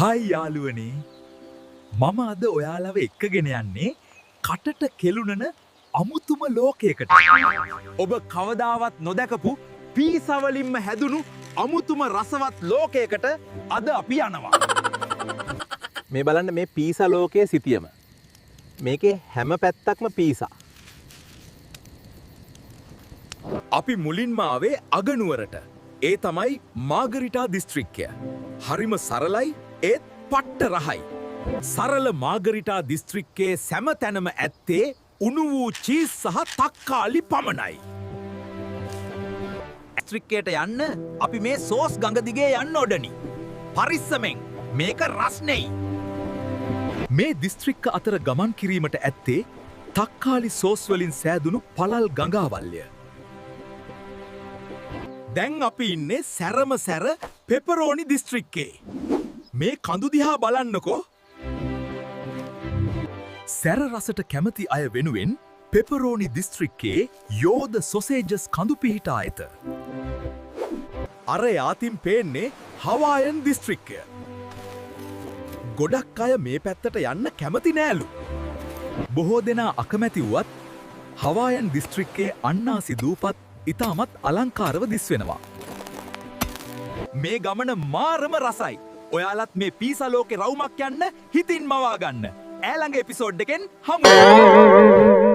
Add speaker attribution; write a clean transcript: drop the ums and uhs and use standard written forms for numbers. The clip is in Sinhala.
Speaker 1: හයි යාළුවනේ මම අද ඔයාලව එක්කගෙන යන්නේ කටට කෙලුණන අමුතුම ලෝකයකට. ඔබ කවදාවත් නොදැකපු පීසවලින්ම හැදුණු අමුතුම රසවත් ලෝකයකට අද අපි යනවා.
Speaker 2: මේ බලන්න මේ පීසා ලෝකයේ සිටියම. මේකේ හැම පැත්තක්ම පීසා.
Speaker 1: අපි මුලින්ම ආවේ අගනුවරට. ඒ තමයි මාගරිටා දිස්ත්‍රික්කය. හරිම සරලයි ඒත් පට්ට රහයි. සරල මාගරිටා දිස්ත්‍රික්කයේ සැම තැනම ඇත්තේ උණු වූ චීස් සහ තක්කාලි පමණයි. දිස්ත්‍රික්කයට යන්න අපි මේ සෝස් ගඟ දිගේ යන්න ඕඩනි. පරිස්සමෙන් මේක රස්නෙයි. මේ දිස්ත්‍රික්ක අතර ගමන් කිරීමට ඇත්තේ තක්කාලි සෝස් වලින් සෑදුණු පළල් ගඟාවල්ය. දැන් අපි ඉන්නේ සැරම සැර පෙපරෝනි දිස්ත්‍රික්කේ. මේ කඳු දිහා බලන්නකෝ. සැර රසට කැමති අය වෙනුවෙන් පෙපරෝනි දිස්ත්‍රික්කේ යෝධ සොසේජස් කඳු පිහිටා ඇත. අර යාතින් පේන්නේ හවායන් දිස්ත්‍රික්කය. ගොඩක් අය මේ පැත්තට යන්න කැමති නෑලු. බොහෝ දෙනා අකමැති වුවත් හවායන් දිස්ත්‍රික්කේ අන්නාසි දූපත් ඉතාමත් අලංකාරව දිස්වෙනවා. මේ ගමන මාරම රසයි. ඔයාලත් මේ පීසලෝකෙ රවුමක් යන්න හිතින් මවා ගන්න. ඈළඟ එපිසෝඩ් එකෙන් හමු.